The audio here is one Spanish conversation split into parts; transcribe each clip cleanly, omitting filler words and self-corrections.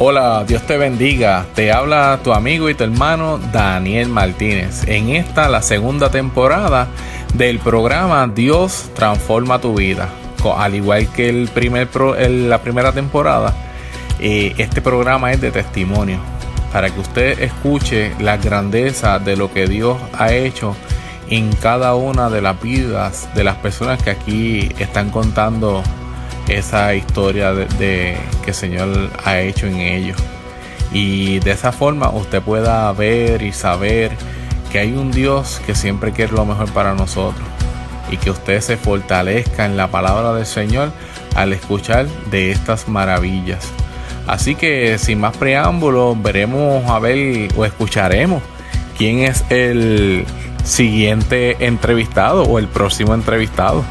Hola, Dios te bendiga. Te habla tu amigo y tu hermano Daniel Martínez. En esta, la segunda temporada del programa Dios transforma tu vida. Al igual que la primera temporada, este programa es de testimonio. Para que usted escuche la grandeza de lo que Dios ha hecho en cada una de las vidas de las personas que aquí están contando esa historia de que el Señor ha hecho en ellos, y de esa forma usted pueda ver y saber que hay un Dios que siempre quiere lo mejor para nosotros, y que usted se fortalezca en la palabra del Señor al escuchar de estas maravillas. Así que sin más preámbulos, veremos a ver o escucharemos quién es el siguiente entrevistado o el próximo entrevistado.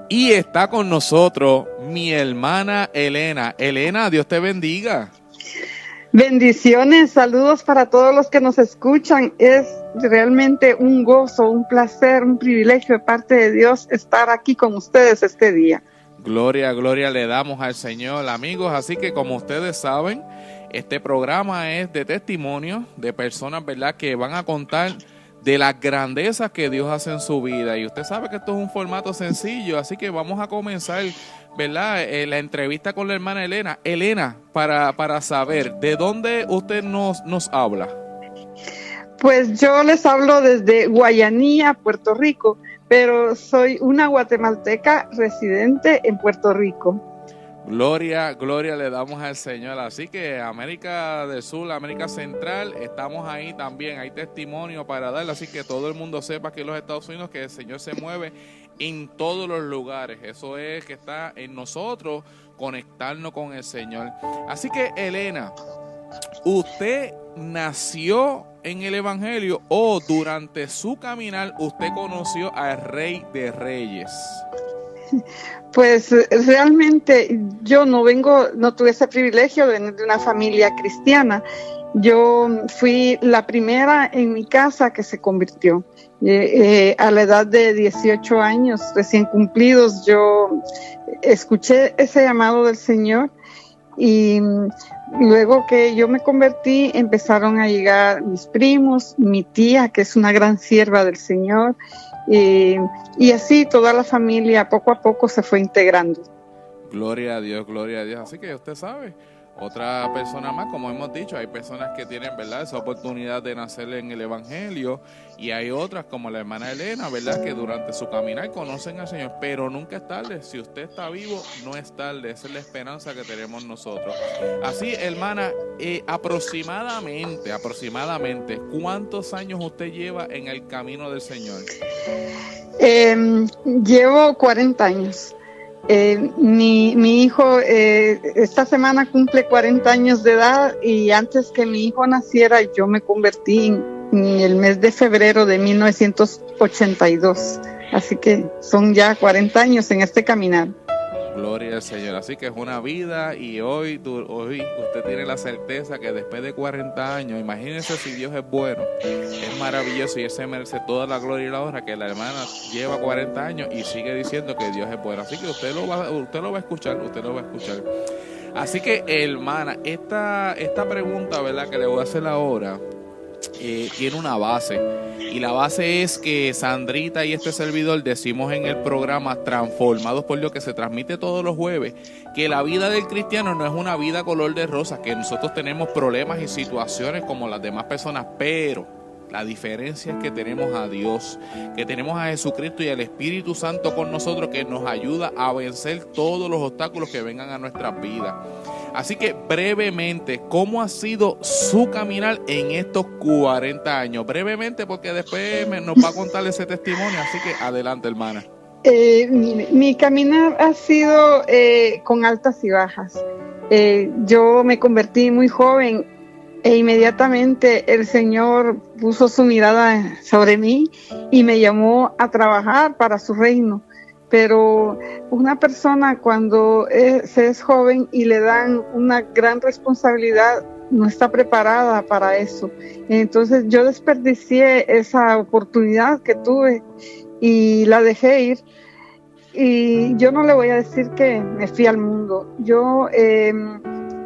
Y está con nosotros mi hermana Elena. Elena, Dios te bendiga. Bendiciones, saludos para todos los que nos escuchan. Es realmente un gozo, un placer, un privilegio de parte de Dios estar aquí con ustedes este día. Gloria, gloria le damos al Señor, amigos. Así que como ustedes saben, este programa es de testimonio de personas, ¿verdad?, que van a contar de las grandezas que Dios hace en su vida. Y usted sabe que esto es un formato sencillo, así que vamos a comenzar, ¿verdad?, la entrevista con la hermana Elena. Elena, para saber, ¿de dónde usted nos habla? Pues yo les hablo desde Guayanilla, Puerto Rico, pero soy una guatemalteca residente en Puerto Rico. Gloria, gloria le damos al Señor. Así que América del Sur, América Central, estamos ahí también. Hay testimonio para dar, así que todo el mundo sepa que en los Estados Unidos que el Señor se mueve en todos los lugares. Eso es que está en nosotros conectarnos con el Señor. Así que Elena, ¿usted nació en el Evangelio o durante su caminar usted conoció al Rey de Reyes? Pues realmente yo no tuve ese privilegio de venir de una familia cristiana. Yo fui la primera en mi casa que se convirtió. A la edad de 18 años recién cumplidos, yo escuché ese llamado del Señor, y luego que yo me convertí empezaron a llegar mis primos, mi tía, que es una gran sierva del Señor, y así toda la familia poco a poco se fue integrando. Gloria a Dios, gloria a Dios. Así que usted sabe, otra persona más, como hemos dicho, hay personas que tienen, ¿verdad?, esa oportunidad de nacer en el Evangelio, y hay otras como la hermana Elena, ¿verdad?, que durante su caminar conocen al Señor, pero nunca es tarde. Si usted está vivo, no es tarde. Esa es la esperanza que tenemos nosotros. Así, hermana, aproximadamente, ¿cuántos años usted lleva en el camino del Señor? Llevo 40 años. Mi hijo esta semana cumple 40 años de edad, y antes que mi hijo naciera yo me convertí en el mes de febrero de 1982, así que son ya 40 años en este caminar. Gloria al Señor. Así que es una vida, y hoy usted tiene la certeza que después de 40 años, imagínense si Dios es bueno, es maravilloso, y Él se merece toda la gloria y la honra, que la hermana lleva 40 años y sigue diciendo que Dios es bueno. Así que usted lo va a escuchar. Así que, hermana, esta pregunta, ¿verdad?, que le voy a hacer ahora, tiene una base, y la base es que Sandrita y este servidor decimos en el programa Transformados por Dios, que se transmite todos los jueves, que la vida del cristiano no es una vida color de rosa, que nosotros tenemos problemas y situaciones como las demás personas, pero la diferencia es que tenemos a Dios, que tenemos a Jesucristo y al Espíritu Santo con nosotros, que nos ayuda a vencer todos los obstáculos que vengan a nuestras vidas. Así que brevemente, ¿cómo ha sido su caminar en estos 40 años? Brevemente, porque después nos va a contar ese testimonio, así que adelante, hermana. Mi caminar ha sido con altas y bajas. Yo me convertí muy joven, e inmediatamente el Señor puso su mirada sobre mí y me llamó a trabajar para su reino. Pero una persona cuando se es joven y le dan una gran responsabilidad, no está preparada para eso. Entonces yo desperdicié esa oportunidad que tuve y la dejé ir. Y yo no le voy a decir que me fui al mundo. Yo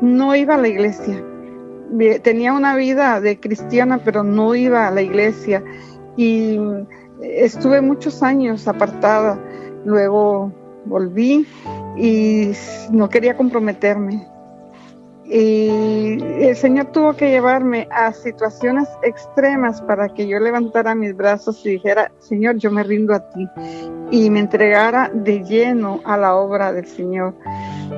no iba a la iglesia. Tenía una vida de cristiana, pero no iba a la iglesia. Y estuve muchos años apartada. Luego volví y no quería comprometerme. Y el Señor tuvo que llevarme a situaciones extremas para que yo levantara mis brazos y dijera: Señor, yo me rindo a ti, y me entregara de lleno a la obra del Señor.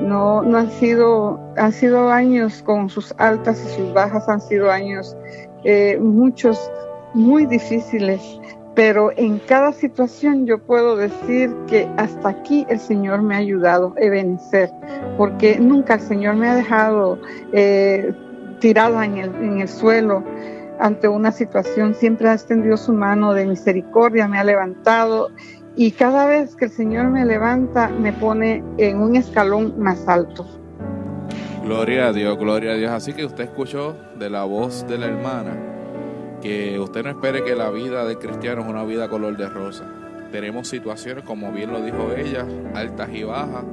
No han sido años con sus altas y sus bajas, han sido años muchos muy difíciles, pero en cada situación yo puedo decir que hasta aquí el Señor me ha ayudado a vencer, porque nunca el Señor me ha dejado tirada en el suelo ante una situación. Siempre ha extendido su mano de misericordia, me ha levantado, y cada vez que el Señor me levanta me pone en un escalón más alto. Gloria a Dios, gloria a Dios. Así que usted escuchó de la voz de la hermana que usted no espere que la vida del cristiano es una vida color de rosa. Tenemos situaciones, como bien lo dijo ella, altas y bajas,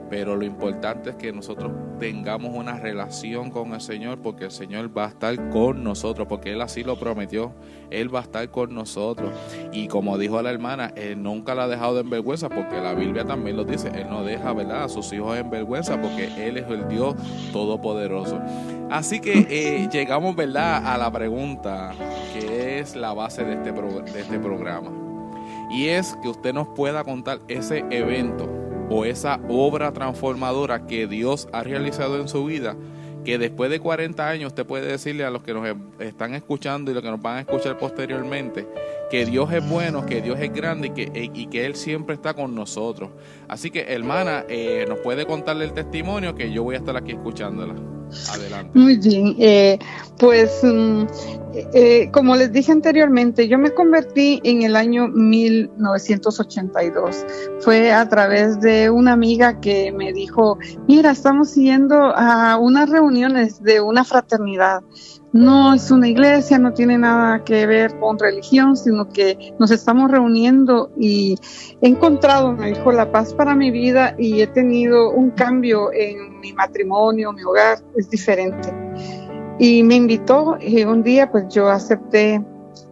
pero lo importante es que nosotros tengamos una relación con el Señor, porque el Señor va a estar con nosotros, porque Él así lo prometió. Él va a estar con nosotros. Y como dijo la hermana, Él nunca la ha dejado en vergüenza, porque la Biblia también lo dice. Él no deja, ¿verdad?, a sus hijos en vergüenza, porque Él es el Dios Todopoderoso. Así que llegamos, ¿verdad?, a la pregunta que es la base de este programa. Y es que usted nos pueda contar ese evento o esa obra transformadora que Dios ha realizado en su vida, que después de 40 años usted puede decirle a los que nos están escuchando y los que nos van a escuchar posteriormente, que Dios es bueno, que Dios es grande y que Él siempre está con nosotros. Así que, hermana, nos puede contarle el testimonio, que yo voy a estar aquí escuchándola. Adelante. Muy bien, como les dije anteriormente, yo me convertí en el año 1982. Fue a través de una amiga que me dijo: mira, estamos yendo a unas reuniones de una fraternidad. No es una iglesia, no tiene nada que ver con religión, sino que nos estamos reuniendo y he encontrado, me dijo, la paz para mi vida, y he tenido un cambio en mi matrimonio, mi hogar es diferente. Y me invitó, y un día pues yo acepté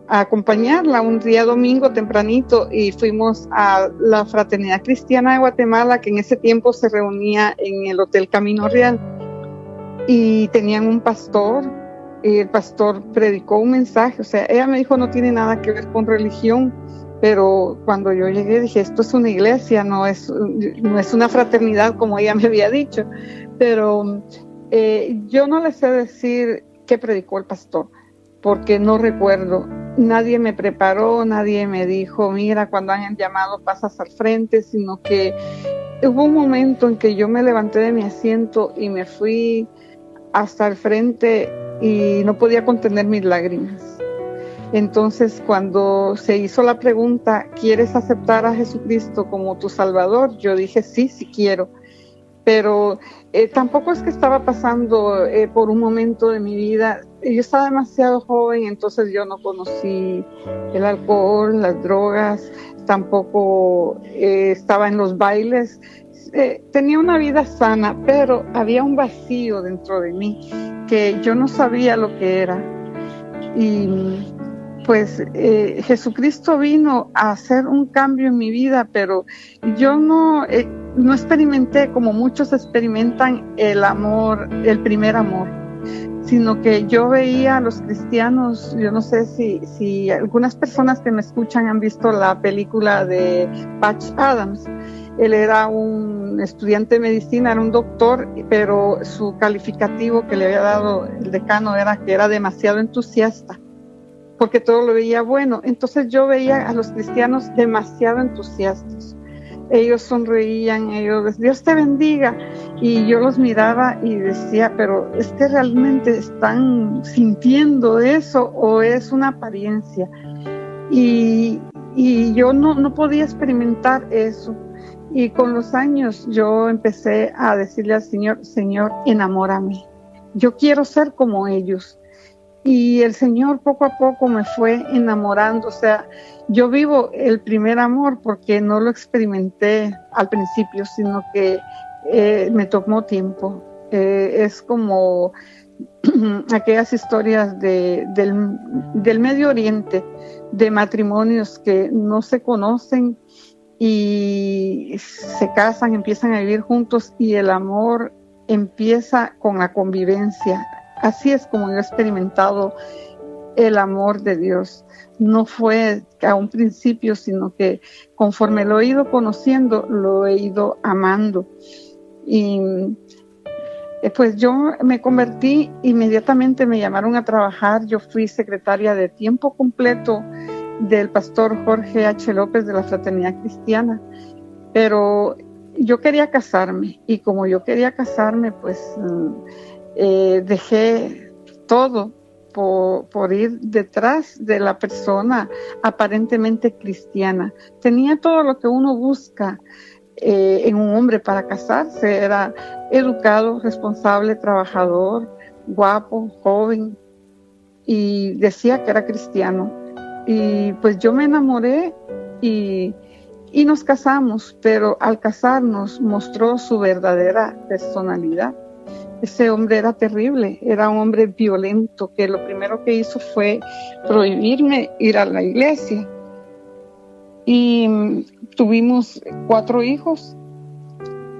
acompañarla, un día domingo tempranito, y fuimos a la Fraternidad Cristiana de Guatemala, que en ese tiempo se reunía en el Hotel Camino Real, y tenían un pastor. Y el pastor predicó un mensaje, o sea, ella me dijo: no tiene nada que ver con religión, pero cuando yo llegué dije: esto es una iglesia, no es una fraternidad como ella me había dicho. Pero yo no les sé decir qué predicó el pastor, porque no recuerdo. Nadie me preparó, nadie me dijo: mira, cuando hayan llamado pasas al frente, sino que hubo un momento en que yo me levanté de mi asiento y me fui hasta el frente y no podía contener mis lágrimas. Entonces, cuando se hizo la pregunta: ¿quieres aceptar a Jesucristo como tu Salvador?, yo dije: sí quiero. Pero tampoco es que estaba pasando por un momento de mi vida. Yo estaba demasiado joven, entonces yo no conocí el alcohol, las drogas, tampoco estaba en los bailes. Tenía una vida sana, pero había un vacío dentro de mí que yo no sabía lo que era. Y pues Jesucristo vino a hacer un cambio en mi vida, pero yo no experimenté como muchos experimentan el amor, el primer amor, sino que yo veía a los cristianos. Yo no sé si algunas personas que me escuchan han visto la película de Patch Adams. Él era un estudiante de medicina, era un doctor, pero su calificativo que le había dado el decano era que era demasiado entusiasta, porque todo lo veía bueno. Entonces yo veía a los cristianos demasiado entusiastas. Ellos sonreían, ellos: Dios te bendiga. Y yo los miraba y decía: pero ¿es que realmente están sintiendo eso o es una apariencia? Y yo no podía experimentar eso. Y con los años yo empecé a decirle al Señor: Señor, enamórame. Yo quiero ser como ellos. Y el Señor poco a poco me fue enamorando. O sea, yo vivo el primer amor porque no lo experimenté al principio, sino que me tomó tiempo. Es como aquellas historias del Medio Oriente, de matrimonios que no se conocen y se casan, empiezan a vivir juntos y el amor empieza con la convivencia. Así es como yo he experimentado el amor de Dios. No fue a un principio, sino que conforme lo he ido conociendo, lo he ido amando. Y pues yo me convertí, inmediatamente me llamaron a trabajar. Yo fui secretaria de tiempo completo del pastor Jorge H. López de la Fraternidad Cristiana, pero yo quería casarme, y como yo quería casarme, pues dejé todo por ir detrás de la persona aparentemente cristiana. Tenía todo lo que uno busca en un hombre para casarse. Era educado, responsable, trabajador, guapo, joven, y decía que era cristiano. Y pues yo me enamoré y nos casamos, pero al casarnos mostró su verdadera personalidad. Ese hombre era terrible, era un hombre violento, que lo primero que hizo fue prohibirme ir a la iglesia. Y tuvimos 4 hijos,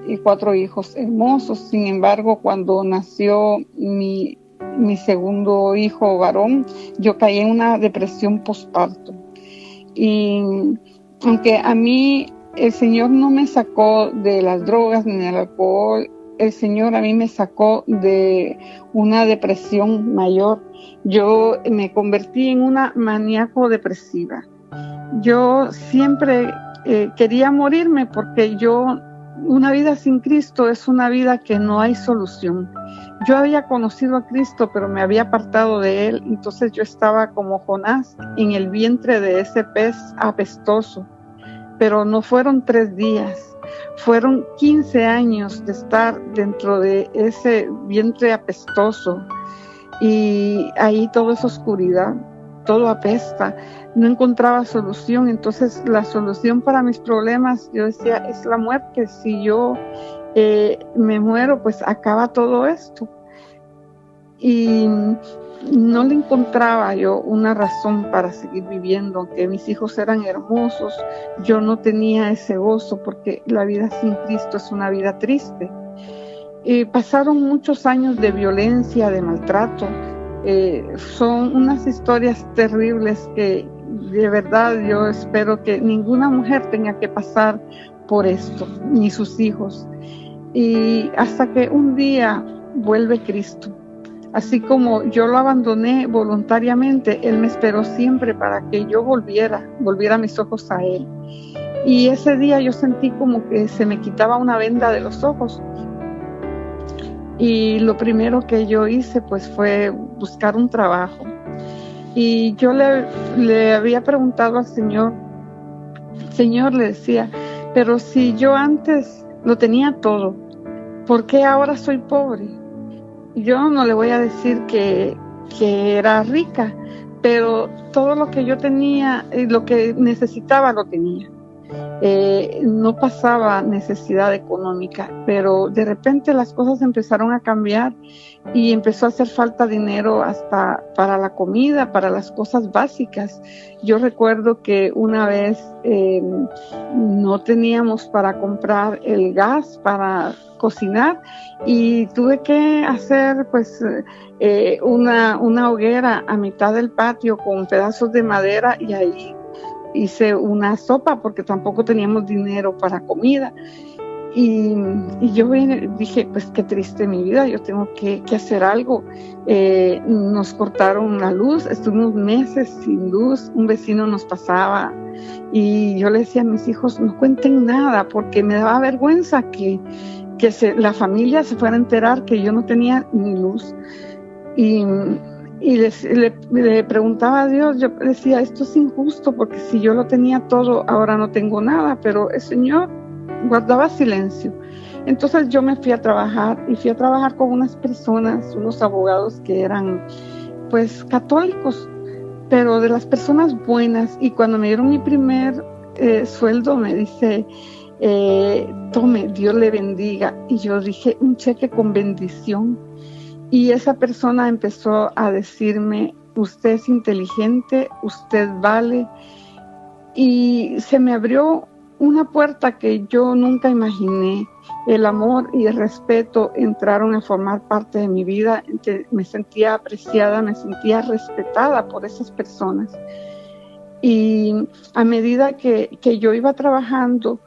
y 4 hijos hermosos. Sin embargo, cuando nació mi segundo hijo varón, yo caí en una depresión postparto. Y aunque a mí el Señor no me sacó de las drogas ni del alcohol, el Señor a mí me sacó de una depresión mayor. Yo me convertí en una maníaco depresiva. Yo siempre quería morirme, porque una vida sin Cristo es una vida que no hay solución. Yo había conocido a Cristo, pero me había apartado de Él. Entonces yo estaba como Jonás en el vientre de ese pez apestoso. Pero no fueron 3 días, fueron 15 años de estar dentro de ese vientre apestoso. Y ahí todo es oscuridad, todo apesta. No encontraba solución. Entonces la solución para mis problemas, yo decía, es la muerte. Si yo me muero, pues acaba todo esto. Y no le encontraba yo una razón para seguir viviendo. Aunque mis hijos eran hermosos, yo no tenía ese gozo, porque la vida sin Cristo es una vida triste. Pasaron muchos años de violencia, de maltrato. Son unas historias terribles que de verdad yo espero que ninguna mujer tenga que pasar por esto, ni sus hijos. Y hasta que un día vuelve Cristo. Así como yo lo abandoné voluntariamente, Él me esperó siempre para que yo volviera mis ojos a Él. Y ese día yo sentí como que se me quitaba una venda de los ojos. Y lo primero que yo hice pues fue buscar un trabajo. Y yo le había preguntado al Señor, le decía, pero si yo antes lo tenía todo, ¿por qué ahora soy pobre? Yo no le voy a decir que era rica, pero todo lo que yo tenía, lo que necesitaba, lo tenía. No pasaba necesidad económica, pero de repente las cosas empezaron a cambiar y empezó a hacer falta dinero hasta para la comida, para las cosas básicas. Yo recuerdo que una vez no teníamos para comprar el gas para cocinar y tuve que hacer pues una hoguera a mitad del patio con pedazos de madera, y ahí hice una sopa porque tampoco teníamos dinero para comida. Y yo dije, pues qué triste mi vida, yo tengo que hacer algo. Nos cortaron la luz, estuvimos meses sin luz, un vecino nos pasaba y yo le decía a mis hijos, no cuenten nada, porque me daba vergüenza que la familia se fuera a enterar que yo no tenía ni luz. Y le preguntaba a Dios, yo decía, esto es injusto, porque si yo lo tenía todo, ahora no tengo nada, pero el Señor guardaba silencio. Entonces yo me fui a trabajar, y fui a trabajar con unas personas, unos abogados que eran pues católicos, pero de las personas buenas. Y cuando me dieron mi primer sueldo, me dice, tome, Dios le bendiga. Y yo dije, un cheque con bendición. Y esa persona empezó a decirme, usted es inteligente, usted vale. Y se me abrió una puerta que yo nunca imaginé. El amor y el respeto entraron a formar parte de mi vida. Me sentía apreciada, me sentía respetada por esas personas. Y a medida que yo iba trabajando,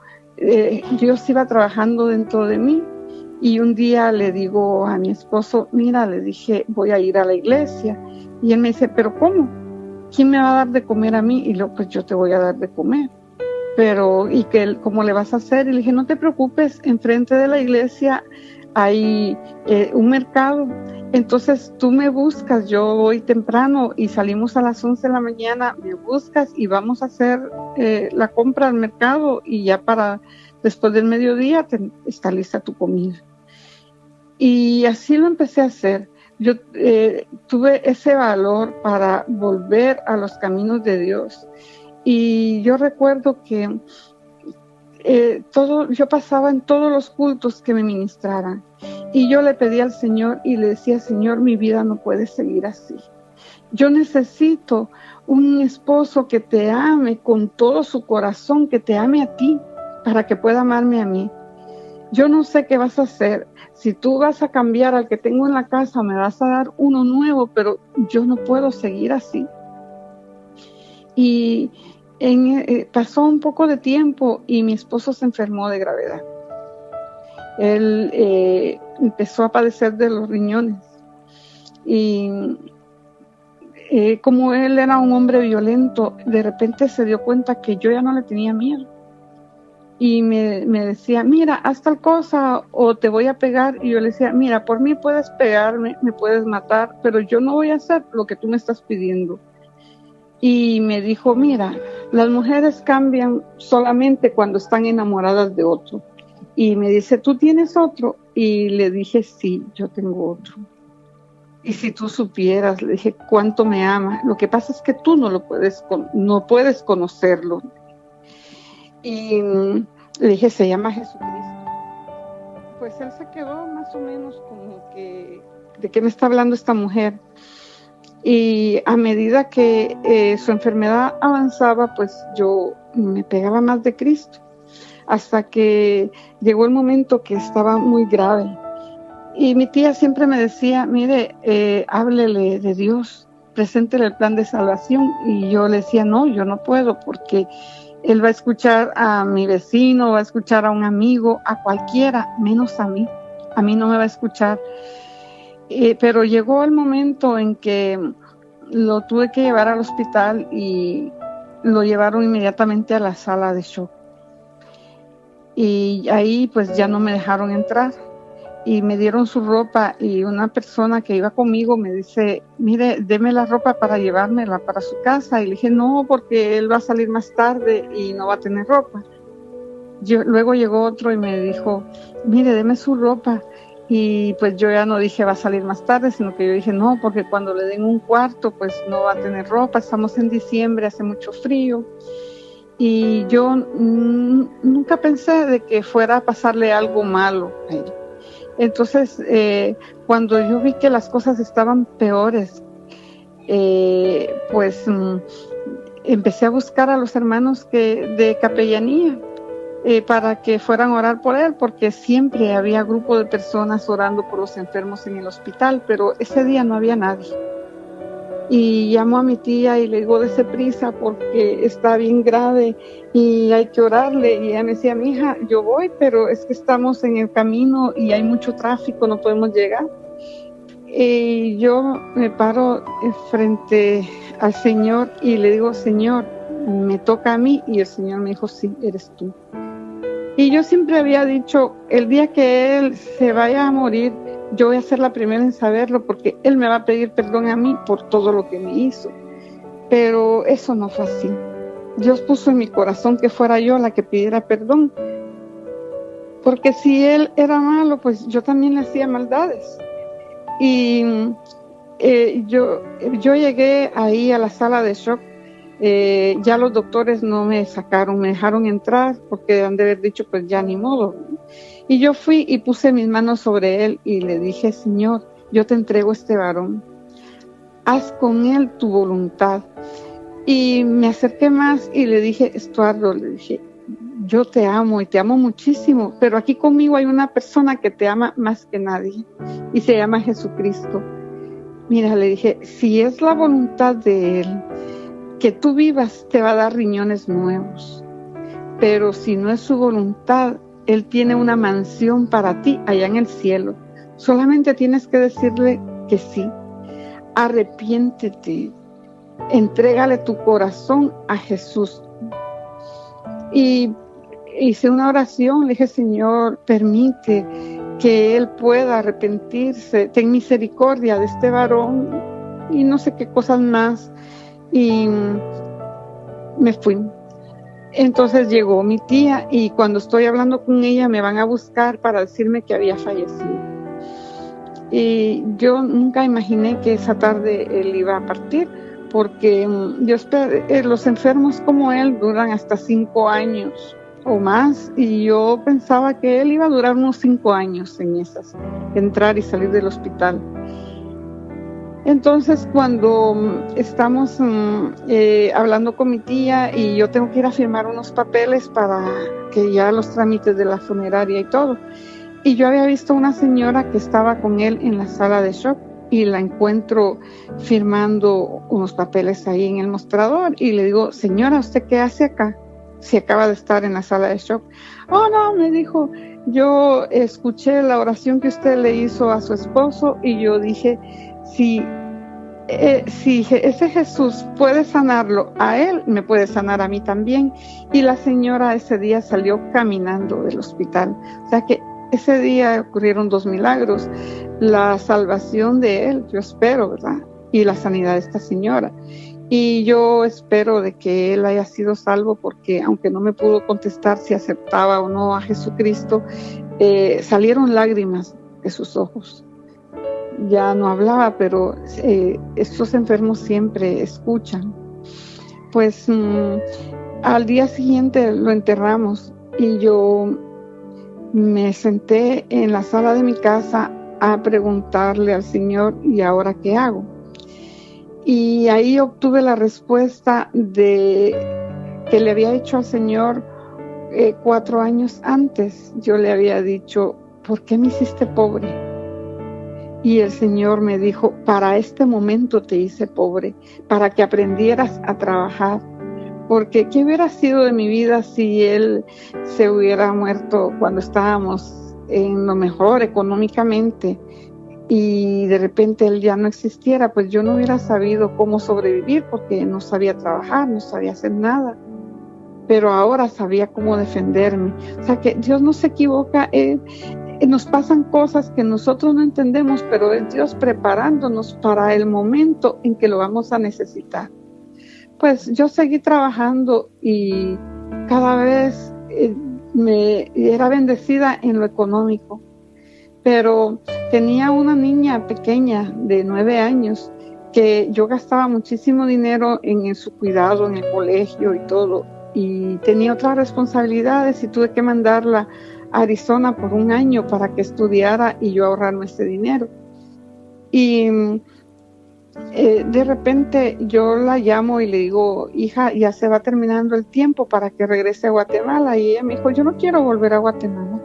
Dios iba trabajando dentro de mí. Y un día le digo a mi esposo, mira, le dije, voy a ir a la iglesia. Y él me dice, ¿pero cómo? ¿Quién me va a dar de comer a mí? Y luego, pues yo te voy a dar de comer. Pero, ¿y cómo le vas a hacer? Y le dije, no te preocupes, enfrente de la iglesia hay un mercado. Entonces tú me buscas, yo voy temprano y salimos a las 11 de la mañana, me buscas y vamos a hacer la compra al mercado y ya para después del mediodía está lista tu comida. Y así lo empecé a hacer. Yo tuve ese valor para volver a los caminos de Dios. Y yo recuerdo que yo pasaba en todos los cultos que me ministraran. Y yo le pedí al Señor y le decía, Señor, mi vida no puede seguir así. Yo necesito un esposo que te ame con todo su corazón, que te ame a ti, para que pueda amarme a mí. Yo no sé qué vas a hacer. Si tú vas a cambiar al que tengo en la casa, me vas a dar uno nuevo, pero yo no puedo seguir así. Y pasó un poco de tiempo y mi esposo se enfermó de gravedad. Él empezó a padecer de los riñones. Y como él era un hombre violento, de repente se dio cuenta que yo ya no le tenía miedo. Y me decía, mira, haz tal cosa o te voy a pegar. Y yo le decía, mira, por mí puedes pegarme, me puedes matar, pero yo no voy a hacer lo que tú me estás pidiendo. Y me dijo, mira, las mujeres cambian solamente cuando están enamoradas de otro. Y me dice, ¿tú tienes otro? Y le dije, sí, yo tengo otro. Y si tú supieras, le dije, cuánto me ama. Lo que pasa es que tú no puedes conocerlo. Y le dije, se llama Jesucristo. Pues él se quedó más o menos como que, ¿de qué me está hablando esta mujer? Y a medida que su enfermedad avanzaba, pues yo me pegaba más de Cristo. Hasta que llegó el momento que estaba muy grave. Y mi tía siempre me decía, mire, háblele de Dios, preséntele el plan de salvación. Y yo le decía, no, yo no puedo, porque él va a escuchar a mi vecino, va a escuchar a un amigo, a cualquiera, menos a mí. A mí no me va a escuchar. Pero llegó el momento en que lo tuve que llevar al hospital y lo llevaron inmediatamente a la sala de shock. Y ahí pues ya no me dejaron entrar y me dieron su ropa, y una persona que iba conmigo me dice, mire, deme la ropa para llevármela para su casa. Y le dije, no, porque él va a salir más tarde y no va a tener ropa. Luego llegó otro y me dijo, mire, deme su ropa. Y pues yo ya no dije va a salir más tarde, sino que yo dije no, porque cuando le den un cuarto pues no va a tener ropa, estamos en diciembre, hace mucho frío. Y yo nunca pensé de que fuera a pasarle algo malo a él. Entonces, cuando yo vi que las cosas estaban peores, pues empecé a buscar a los hermanos de capellanía para que fueran a orar por él, porque siempre había grupo de personas orando por los enfermos en el hospital, pero ese día no había nadie. Y llamo a mi tía y le digo, dése prisa porque está bien grave y hay que orarle. Y ella me decía, mija, yo voy, pero es que estamos en el camino y hay mucho tráfico, no podemos llegar. Y yo me paro frente al Señor y le digo, Señor, me toca a mí. Y el Señor me dijo, sí, eres tú. Y yo siempre había dicho, el día que Él se vaya a morir, yo voy a ser la primera en saberlo, porque Él me va a pedir perdón a mí por todo lo que me hizo. Pero eso no fue así. Dios puso en mi corazón que fuera yo la que pidiera perdón. Porque si Él era malo, pues yo también le hacía maldades. Y yo llegué ahí a la sala de shock Ya los doctores no me sacaron, me dejaron entrar porque han de haber dicho, pues ya ni modo. Y yo fui y puse mis manos sobre él y le dije, Señor, yo te entrego este varón. Haz con él tu voluntad. Y me acerqué más y le dije, Estuardo, le dije, yo te amo y te amo muchísimo, pero aquí conmigo hay una persona que te ama más que nadie y se llama Jesucristo. Mira, le dije, si es la voluntad de él que tú vivas, te va a dar riñones nuevos, pero si no es su voluntad, él tiene una mansión para ti allá en el cielo. Solamente tienes que decirle que sí. Arrepiéntete, entrégale tu corazón a Jesús. Y hice una oración, le dije, Señor, permite que él pueda arrepentirse, ten misericordia de este varón, y no sé qué cosas más, y me fui. Entonces llegó mi tía, y cuando estoy hablando con ella me van a buscar para decirme que había fallecido. Y yo nunca imaginé que esa tarde él iba a partir, porque yo esperé, los enfermos como él duran hasta 5 años o más, y yo pensaba que él iba a durar unos 5 años en esas, entrar y salir del hospital. Entonces, cuando estamos hablando con mi tía y yo tengo que ir a firmar unos papeles para que ya los trámites de la funeraria y todo, y yo había visto una señora que estaba con él en la sala de shock y la encuentro firmando unos papeles ahí en el mostrador y le digo, señora, ¿usted qué hace acá? Si acaba de estar en la sala de shock. Oh, no, me dijo, yo escuché la oración que usted le hizo a su esposo y yo dije, si ese Jesús puede sanarlo a él, me puede sanar a mí también. Y la señora ese día salió caminando del hospital. O sea que ese día ocurrieron 2 milagros. La salvación de él, yo espero, ¿verdad? Y la sanidad de esta señora. Y yo espero de que él haya sido salvo, porque aunque no me pudo contestar si aceptaba o no a Jesucristo, salieron lágrimas de sus ojos. Ya no hablaba, pero estos enfermos siempre escuchan. Pues al día siguiente lo enterramos y yo me senté en la sala de mi casa a preguntarle al Señor, ¿y ahora qué hago? Y ahí obtuve la respuesta de que le había hecho al Señor 4 años antes. Yo le había dicho, ¿por qué me hiciste pobre? Y el Señor me dijo, para este momento te hice pobre, para que aprendieras a trabajar. Porque ¿qué hubiera sido de mi vida si él se hubiera muerto cuando estábamos en lo mejor económicamente y de repente él ya no existiera? Pues yo no hubiera sabido cómo sobrevivir porque no sabía trabajar, no sabía hacer nada. Pero ahora sabía cómo defenderme. O sea que Dios no se equivoca. Nos pasan cosas que nosotros no entendemos, pero es Dios preparándonos para el momento en que lo vamos a necesitar. Pues yo seguí trabajando y cada vez me era bendecida en lo económico, pero tenía una niña pequeña de 9 años que yo gastaba muchísimo dinero en su cuidado, en el colegio y todo, y tenía otras responsabilidades y tuve que mandarla a Arizona por 1 año para que estudiara y yo ahorrarme ese dinero. Y de repente yo la llamo y le digo, hija, ya se va terminando el tiempo para que regrese a Guatemala. Y ella me dijo, yo no quiero volver a Guatemala.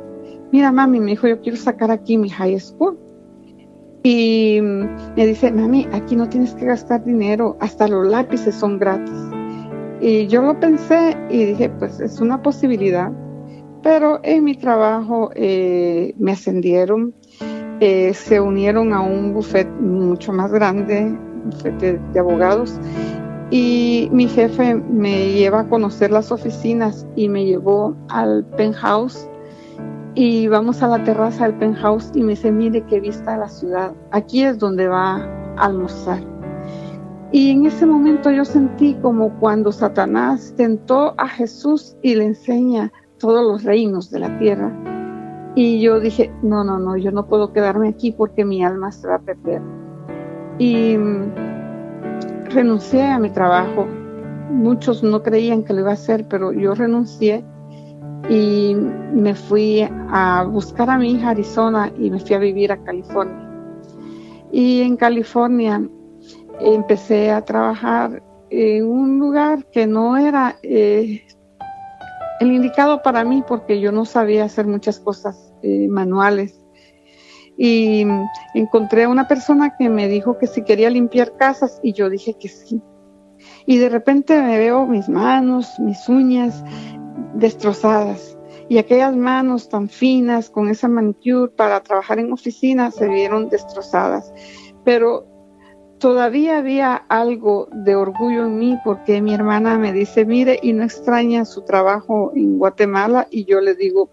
Mira, mami, me dijo, yo quiero sacar aquí mi high school. Y me dice, mami, aquí no tienes que gastar dinero, hasta los lápices son gratis. Y yo lo pensé y dije, pues es una posibilidad. Pero en mi trabajo me ascendieron. Se unieron a un bufete mucho más grande, un bufete de abogados, y mi jefe me lleva a conocer las oficinas y me llevó al penthouse y vamos a la terraza del penthouse y me dice, mire qué vista de la ciudad, aquí es donde va a almorzar. Y en ese momento yo sentí como cuando Satanás tentó a Jesús y le enseña todos los reinos de la tierra. Y yo dije, no, yo no puedo quedarme aquí porque mi alma se va a perder. Y renuncié a mi trabajo muchos no creían que lo iba a hacer, pero yo renuncié y me fui a buscar a mi hija a Arizona y me fui a vivir a California. Y en California empecé a trabajar en un lugar que no era el indicado para mí, porque yo no sabía hacer muchas cosas manuales. Y encontré a una persona que me dijo que si quería limpiar casas, y yo dije que sí. Y de repente me veo mis manos, mis uñas destrozadas, y aquellas manos tan finas con esa manicure para trabajar en oficina se vieron destrozadas. Pero todavía había algo de orgullo en mí, porque mi hermana me dice, mire, ¿y no extraña su trabajo en Guatemala? Y yo le digo,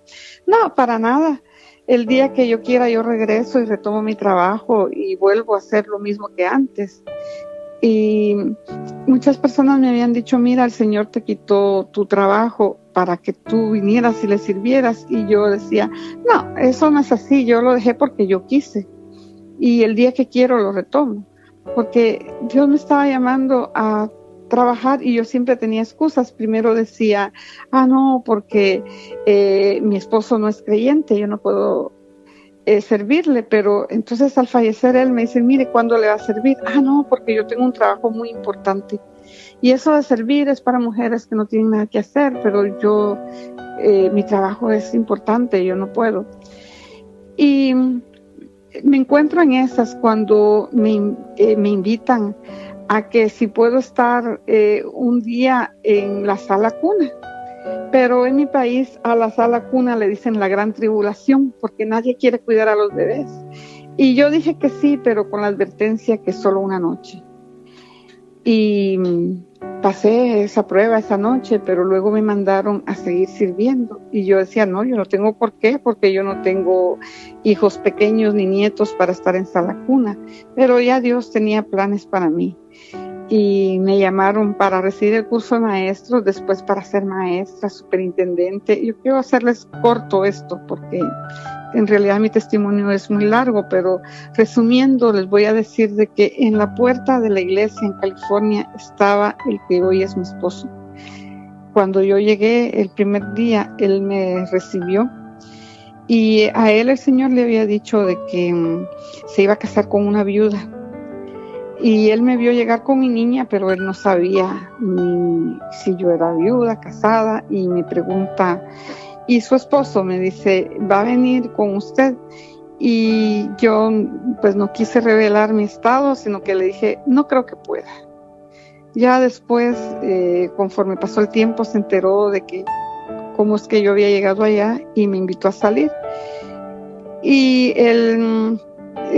no, para nada. El día que yo quiera, yo regreso y retomo mi trabajo y vuelvo a hacer lo mismo que antes. Y muchas personas me habían dicho, mira, el Señor te quitó tu trabajo para que tú vinieras y le sirvieras. Y yo decía, no, eso no es así, yo lo dejé porque yo quise. Y el día que quiero lo retomo. Porque Dios me estaba llamando a trabajar y yo siempre tenía excusas. Primero decía, no, porque mi esposo no es creyente, yo no puedo servirle. Pero entonces al fallecer él me dice, mire, ¿cuándo le va a servir? No, porque yo tengo un trabajo muy importante. Y eso de servir es para mujeres que no tienen nada que hacer, pero yo, mi trabajo es importante, yo no puedo. Y me encuentro en esas cuando me invitan a que si puedo estar un día en la sala cuna. Pero en mi país a la sala cuna le dicen la gran tribulación, porque nadie quiere cuidar a los bebés. Y yo dije que sí, pero con la advertencia que solo una noche. Y pasé esa prueba esa noche, pero luego me mandaron a seguir sirviendo. Y yo decía, no, yo no tengo por qué, porque yo no tengo hijos pequeños ni nietos para estar en sala cuna. Pero ya Dios tenía planes para mí. Y me llamaron para recibir el curso de maestros, después para ser maestra, superintendente. Yo quiero hacerles corto esto, porque en realidad mi testimonio es muy largo, pero resumiendo les voy a decir de que en la puerta de la iglesia en California estaba el que hoy es mi esposo. Cuando yo llegué el primer día, él me recibió y a él el Señor le había dicho de que se iba a casar con una viuda. Y él me vio llegar con mi niña, pero él no sabía ni si yo era viuda, casada, y me pregunta, y su esposo me dice, ¿va a venir con usted? Y yo pues no quise revelar mi estado, sino que le dije, no creo que pueda. Ya después, conforme pasó el tiempo, se enteró de que cómo es que yo había llegado allá y me invitó a salir. Y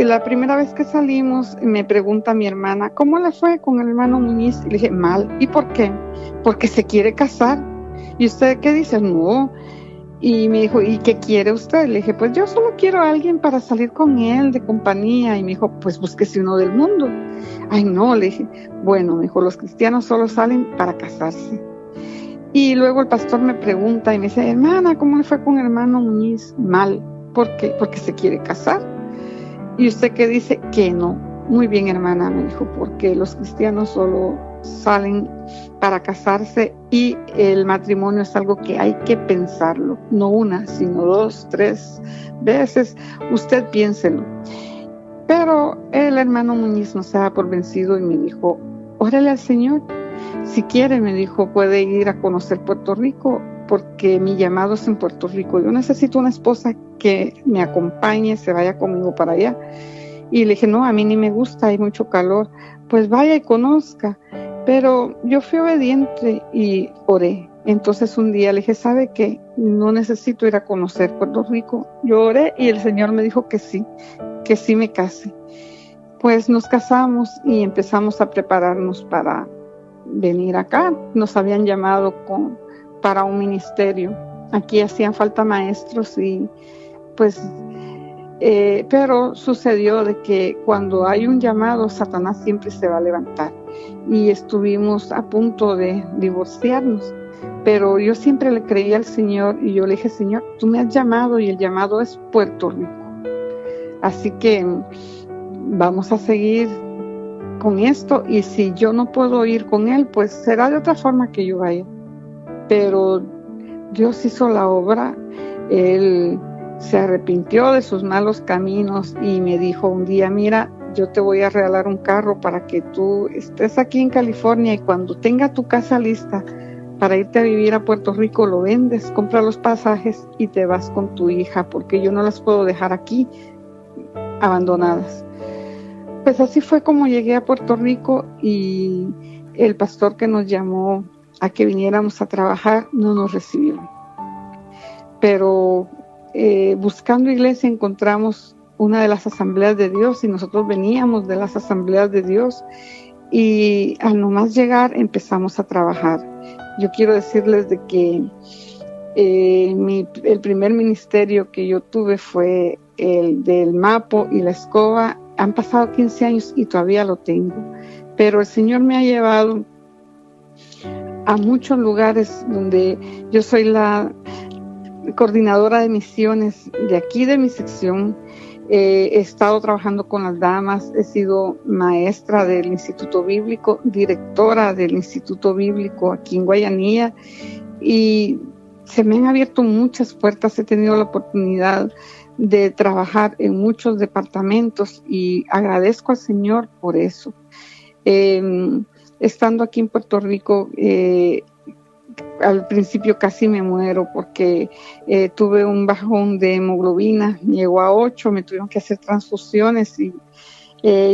la primera vez que salimos me pregunta mi hermana, ¿cómo le fue con el hermano Muñiz? Y le dije, mal. ¿Y por qué? Porque se quiere casar. ¿Y usted qué dice? No. Y me dijo, ¿y qué quiere usted? Le dije, pues yo solo quiero a alguien para salir con él de compañía. Y me dijo, pues búsquese uno del mundo. Ay, no, le dije, bueno, me dijo, los cristianos solo salen para casarse. Y luego el pastor me pregunta y me dice, hermana, ¿cómo le fue con el hermano Muñiz? Mal. ¿Por qué? Porque se quiere casar. ¿Y usted qué dice? Que no. Muy bien, hermana, me dijo, porque los cristianos solo salen para casarse y el matrimonio es algo que hay que pensarlo, no una, sino 2, 3 veces. Usted piénselo. Pero el hermano Muñiz no se daba por vencido y me dijo, órale al Señor. Si quiere, me dijo, puede ir a conocer Puerto Rico, porque mi llamado es en Puerto Rico. Yo necesito una esposa que me acompañe, se vaya conmigo para allá. Y le dije, no, a mí ni me gusta, hay mucho calor. Pues vaya y conozca. Pero yo fui obediente y oré. Entonces un día le dije, ¿sabe qué? No necesito ir a conocer Puerto Rico. Yo oré y el Señor me dijo que sí me case. Pues nos casamos y empezamos a prepararnos para venir acá. Nos habían llamado para un ministerio. Aquí hacían falta maestros y pues, pero sucedió de que cuando hay un llamado, Satanás siempre se va a levantar. Y estuvimos a punto de divorciarnos. Pero yo siempre le creía al Señor y yo le dije, Señor, tú me has llamado y el llamado es Puerto Rico. Así que vamos a seguir con esto, y si yo no puedo ir con él, pues será de otra forma que yo vaya. Pero Dios hizo la obra. Él se arrepintió de sus malos caminos y me dijo un día: mira, yo te voy a regalar un carro para que tú estés aquí en California, y cuando tenga tu casa lista para irte a vivir a Puerto Rico, lo vendes, compra los pasajes y te vas con tu hija, porque yo no las puedo dejar aquí abandonadas. Pues así fue como llegué a Puerto Rico, y el pastor que nos llamó a que viniéramos a trabajar no nos recibió. Pero buscando iglesia encontramos una de las asambleas de Dios, y nosotros veníamos de las asambleas de Dios, y al nomás llegar empezamos a trabajar. Yo quiero decirles de que el primer ministerio que yo tuve fue el del mapo y la escoba. Han pasado 15 años y todavía lo tengo, pero el Señor me ha llevado a muchos lugares donde yo soy la coordinadora de misiones de aquí, de mi sección. He estado trabajando con las damas, he sido maestra del Instituto Bíblico, directora del Instituto Bíblico aquí en Guayanilla, y se me han abierto muchas puertas. He tenido la oportunidad de trabajar en muchos departamentos y agradezco al Señor por eso. Estando aquí en Puerto Rico, al principio casi me muero porque tuve un bajón de hemoglobina, llegó a 8, me tuvieron que hacer transfusiones, y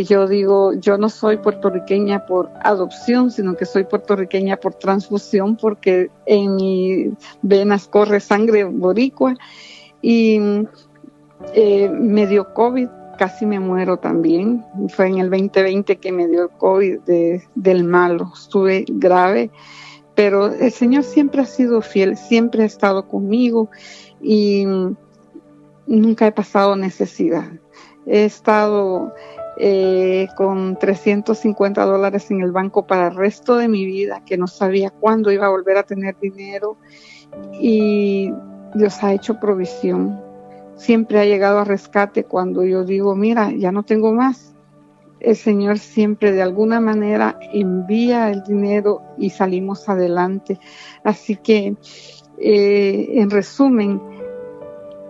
yo digo, yo no soy puertorriqueña por adopción, sino que soy puertorriqueña por transfusión, porque en mis venas corre sangre boricua, y me dio COVID, casi me muero también. Fue en el 2020 que me dio el COVID del malo, estuve grave, pero el Señor siempre ha sido fiel, siempre ha estado conmigo, y nunca he pasado necesidad. He estado con $350 en el banco para el resto de mi vida, que no sabía cuándo iba a volver a tener dinero, y Dios ha hecho provisión. Siempre ha llegado a rescate cuando yo digo, mira, ya no tengo más. El Señor siempre de alguna manera envía el dinero y salimos adelante. Así que, en resumen,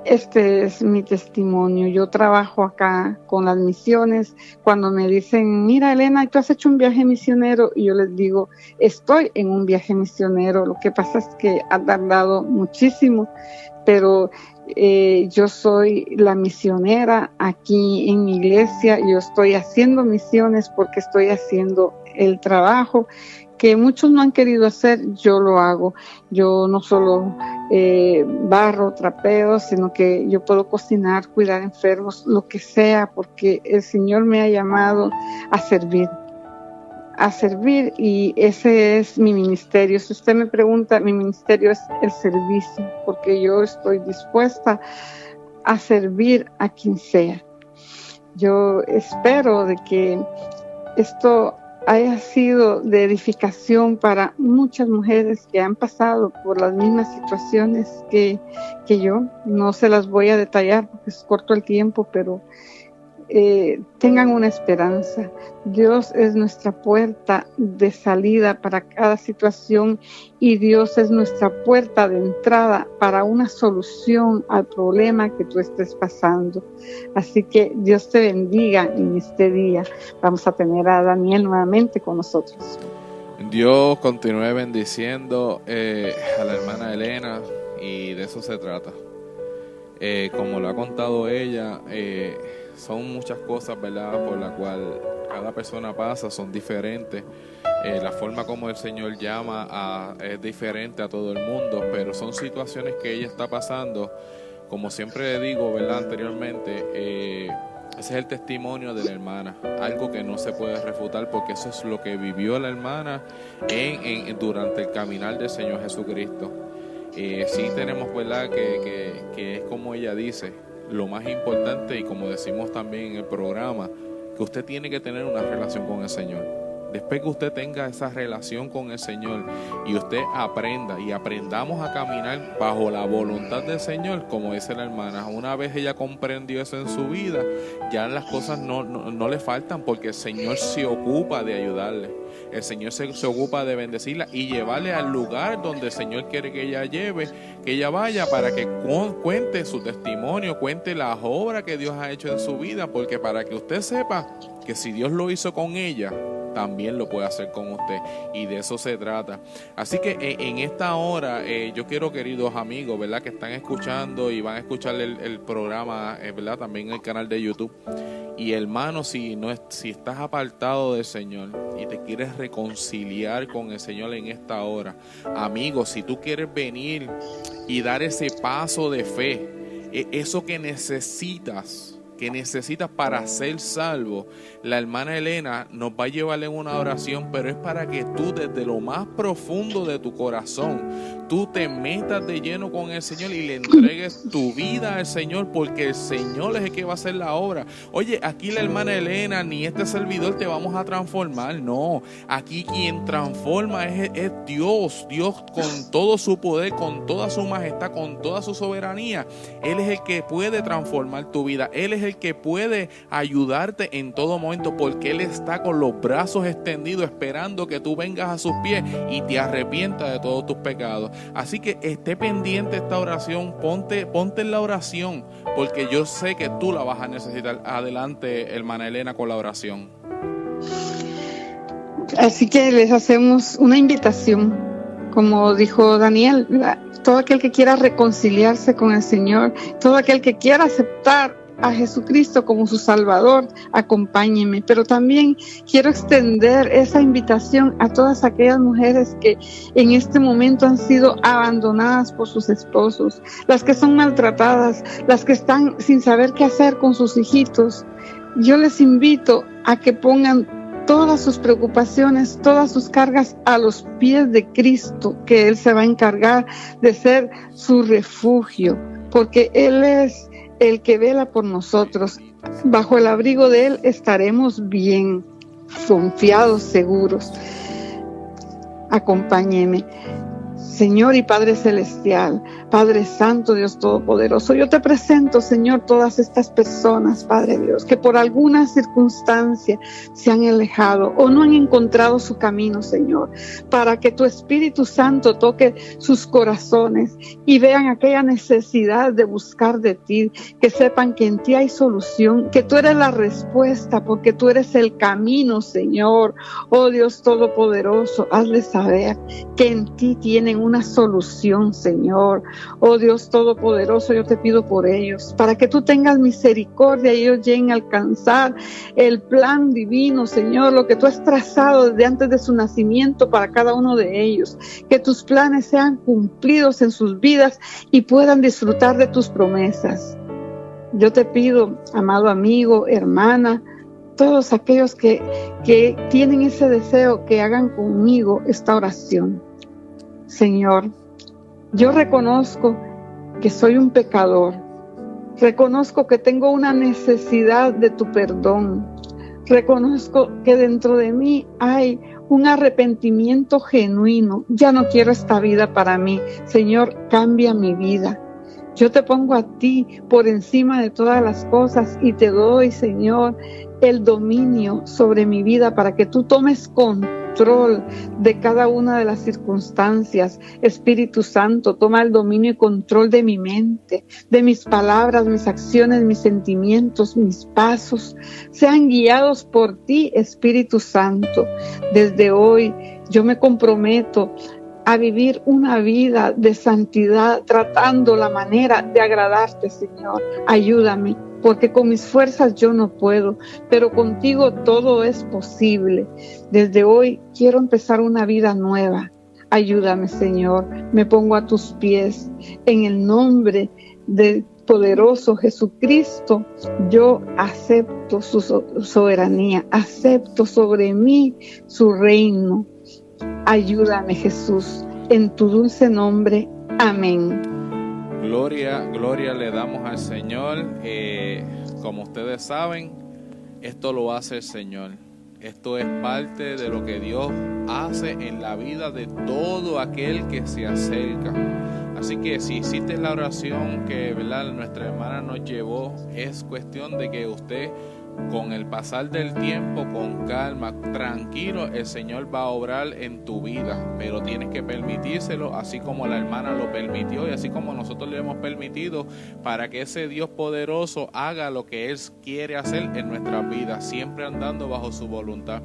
este es mi testimonio. Yo trabajo acá con las misiones. Cuando me dicen, mira, Elena, ¿tú has hecho un viaje misionero? Y yo les digo, estoy en un viaje misionero. Lo que pasa es que ha tardado muchísimo, pero yo soy la misionera aquí en mi iglesia. Yo estoy haciendo misiones porque estoy haciendo el trabajo que muchos no han querido hacer. Yo lo hago. Yo no solo barro, trapeo, sino que yo puedo cocinar, cuidar enfermos, lo que sea, porque el Señor me ha llamado a servir, y ese es mi ministerio. Si usted me pregunta, mi ministerio es el servicio, porque yo estoy dispuesta a servir a quien sea. Yo espero de que esto haya sido de edificación para muchas mujeres que han pasado por las mismas situaciones que yo. No se las voy a detallar porque es corto el tiempo, pero tengan una esperanza. Dios es nuestra puerta de salida para cada situación, y Dios es nuestra puerta de entrada para una solución al problema que tú estés pasando. Así que Dios te bendiga en este día. Vamos a tener a Daniel nuevamente con nosotros. Dios continúe bendiciendo a la hermana Elena, y de eso se trata. Como lo ha contado ella, son muchas cosas, ¿verdad?, por la cual cada persona pasa, son diferentes. La forma como el Señor llama es diferente a todo el mundo, pero son situaciones que ella está pasando. Como siempre le digo, ¿verdad?, anteriormente, ese es el testimonio de la hermana, algo que no se puede refutar, porque eso es lo que vivió la hermana durante el caminar del Señor Jesucristo. Sí tenemos, ¿verdad?, que es como ella dice, lo más importante, y como decimos también en el programa, que usted tiene que tener una relación con el Señor. después que usted tenga esa relación con el Señor y usted aprendamos a caminar bajo la voluntad del Señor, como dice la hermana, una vez ella comprendió eso en su vida, ya las cosas no le faltan, porque el Señor se ocupa de ayudarle. El Señor se ocupa de bendecirla y llevarle al lugar donde el Señor quiere que ella vaya, para que cuente su testimonio, cuente las obras que Dios ha hecho en su vida, porque para que usted sepa que si Dios lo hizo con ella, también lo puede hacer con usted, y de eso se trata. Así que en esta hora yo quiero, queridos amigos, ¿verdad?, que están escuchando y van a escuchar el programa, ¿verdad?, también en el canal de YouTube. Y hermano, si estás apartado del Señor y te quieres reconciliar con el Señor en esta hora, amigo, si tú quieres venir y dar ese paso de fe, eso que necesitas para ser salvo, la hermana Elena nos va a llevar en una oración, pero es para que tú desde lo más profundo de tu corazón, tú te metas de lleno con el Señor y le entregues tu vida al Señor, porque el Señor es el que va a hacer la obra. Oye, aquí la hermana Elena ni este servidor te vamos a transformar, no. Aquí quien transforma es Dios con todo su poder, con toda su majestad, con toda su soberanía. Él es el que puede transformar tu vida, Él es el que puede ayudarte en todo momento, porque Él está con los brazos extendidos esperando que tú vengas a sus pies y te arrepientas de todos tus pecados. Así que esté pendiente de esta oración, ponte en la oración, porque yo sé que tú la vas a necesitar. Adelante, hermana Elena, con la oración. Así que les hacemos una invitación, como dijo Daniel, todo aquel que quiera reconciliarse con el Señor, todo aquel que quiera aceptar a Jesucristo como su Salvador, acompáñenme. Pero también quiero extender esa invitación a todas aquellas mujeres que en este momento han sido abandonadas por sus esposos, las que son maltratadas, las que están sin saber qué hacer con sus hijitos. Yo les invito a que pongan todas sus preocupaciones, todas sus cargas a los pies de Cristo, que Él se va a encargar de ser su refugio, porque Él es el que vela por nosotros. Bajo el abrigo de Él estaremos bien, confiados, seguros. Acompáñeme. Señor y Padre Celestial, Padre Santo, Dios Todopoderoso, yo te presento, Señor, todas estas personas, Padre Dios, que por alguna circunstancia se han alejado o no han encontrado su camino, Señor, para que tu Espíritu Santo toque sus corazones y vean aquella necesidad de buscar de ti, que sepan que en ti hay solución, que tú eres la respuesta, porque tú eres el camino, Señor. Oh Dios Todopoderoso, hazles saber que en ti tienen una solución, Señor. Oh Dios Todopoderoso, yo te pido por ellos, para que tú tengas misericordia y ellos lleguen a alcanzar el plan divino, Señor, lo que tú has trazado desde antes de su nacimiento para cada uno de ellos, que tus planes sean cumplidos en sus vidas y puedan disfrutar de tus promesas. Yo te pido, amado amigo, hermana, todos aquellos que tienen ese deseo, que hagan conmigo esta oración. Señor, yo reconozco que soy un pecador, reconozco que tengo una necesidad de tu perdón, reconozco que dentro de mí hay un arrepentimiento genuino. Ya no quiero esta vida para mí. Señor, cambia mi vida. Yo te pongo a ti por encima de todas las cosas y te doy, Señor, el dominio sobre mi vida para que tú tomes control de cada una de las circunstancias. Espíritu Santo, toma el dominio y control de mi mente, de mis palabras, mis acciones, mis sentimientos, mis pasos. Sean guiados por ti, Espíritu Santo. Desde hoy yo me comprometo a vivir una vida de santidad, tratando la manera de agradarte, Señor. Ayúdame, porque con mis fuerzas yo no puedo, pero contigo todo es posible. Desde hoy quiero empezar una vida nueva. Ayúdame, Señor. Me pongo a tus pies. En el nombre del poderoso Jesucristo, yo acepto su soberanía, acepto sobre mí su reino. Ayúdame, Jesús, en tu dulce nombre. Amén. Gloria le damos al Señor. Como ustedes saben, esto lo hace el Señor. Esto es parte de lo que Dios hace en la vida de todo aquel que se acerca. Así que si hiciste la oración que, ¿verdad?, nuestra hermana nos llevó, es cuestión de que usted, con el pasar del tiempo, con calma, tranquilo, el Señor va a obrar en tu vida, pero tienes que permitírselo, así como la hermana lo permitió y así como nosotros le hemos permitido, para que ese Dios poderoso haga lo que Él quiere hacer en nuestras vidas, siempre andando bajo su voluntad.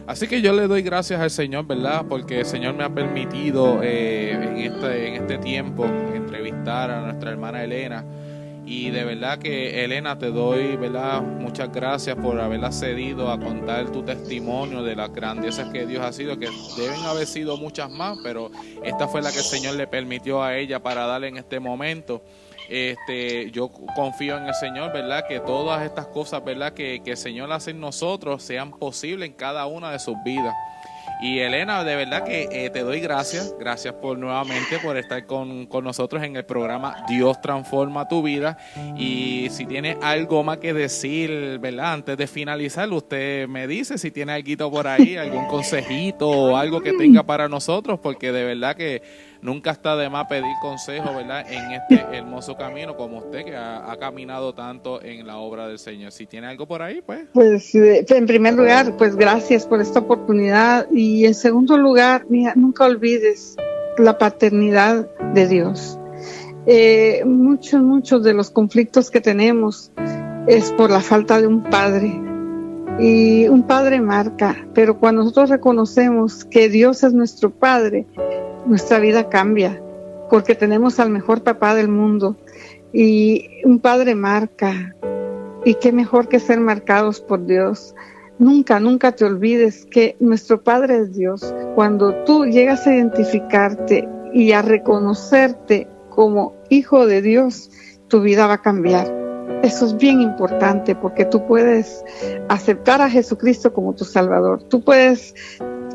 Así que yo le doy gracias al Señor, ¿verdad?, porque el Señor me ha permitido en este tiempo entrevistar a nuestra hermana Elena. Y de verdad que, Elena, te doy, ¿verdad?, muchas gracias por haberla cedido a contar tu testimonio de las grandezas que Dios ha sido, que deben haber sido muchas más, pero esta fue la que el Señor le permitió a ella para darle en este momento. Yo confío en el Señor, ¿verdad?, que todas estas cosas, ¿verdad?, que el Señor hace en nosotros sean posibles en cada una de sus vidas. Y Elena, de verdad que te doy gracias nuevamente por estar con nosotros en el programa Dios Transforma Tu Vida. Y si tiene algo más que decir, ¿verdad?, antes de finalizar, usted me dice si tiene algo por ahí, algún consejito o algo que tenga para nosotros, porque de verdad que nunca está de más pedir consejo, ¿verdad?, en este hermoso camino, como usted que ha caminado tanto en la obra del Señor. Si tiene algo por ahí, pues. Pues en primer lugar, pues gracias por esta oportunidad. Y en segundo lugar, mira, nunca olvides la paternidad de Dios. Muchos de los conflictos que tenemos es por la falta de un padre. Y un padre marca, pero cuando nosotros reconocemos que Dios es nuestro Padre, nuestra vida cambia, porque tenemos al mejor papá del mundo. Y un padre marca, y qué mejor que ser marcados por Dios. Nunca te olvides que nuestro Padre es Dios. Cuando tú llegas a identificarte y a reconocerte como hijo de Dios, tu vida va a cambiar. Eso es bien importante, porque tú puedes aceptar a Jesucristo como tu Salvador. Tú puedes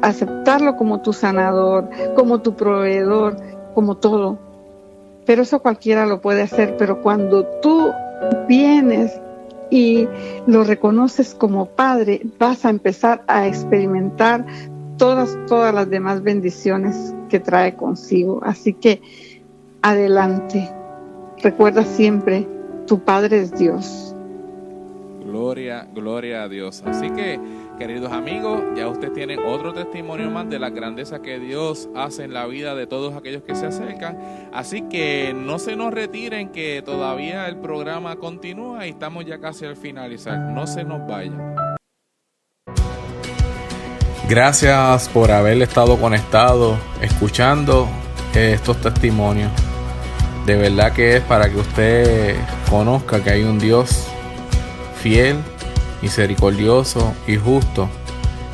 aceptarlo como tu sanador, como tu proveedor, como todo. Pero eso cualquiera lo puede hacer. Pero cuando tú vienes y lo reconoces como Padre, vas a empezar a experimentar todas las demás bendiciones que trae consigo. Así que adelante. Recuerda siempre, tu Padre es Dios. Gloria a Dios. Así que, queridos amigos, ya ustedes tienen otro testimonio más de la grandeza que Dios hace en la vida de todos aquellos que se acercan. Así que no se nos retiren, que todavía el programa continúa y estamos ya casi al finalizar. No se nos vayan. Gracias por haber estado conectado, escuchando estos testimonios. De verdad que es para que usted conozca que hay un Dios fiel, misericordioso y justo,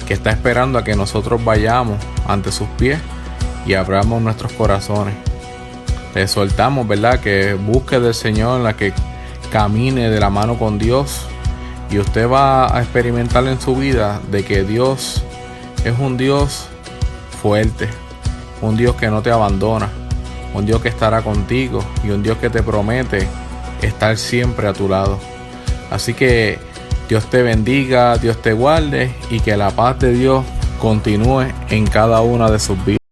que está esperando a que nosotros vayamos ante sus pies y abramos nuestros corazones. Le exhortamos, ¿verdad?, que busque del Señor, la que camine de la mano con Dios, y usted va a experimentar en su vida de que Dios es un Dios fuerte, un Dios que no te abandona, un Dios que estará contigo y un Dios que te promete estar siempre a tu lado. Así que Dios te bendiga, Dios te guarde y que la paz de Dios continúe en cada una de sus vidas.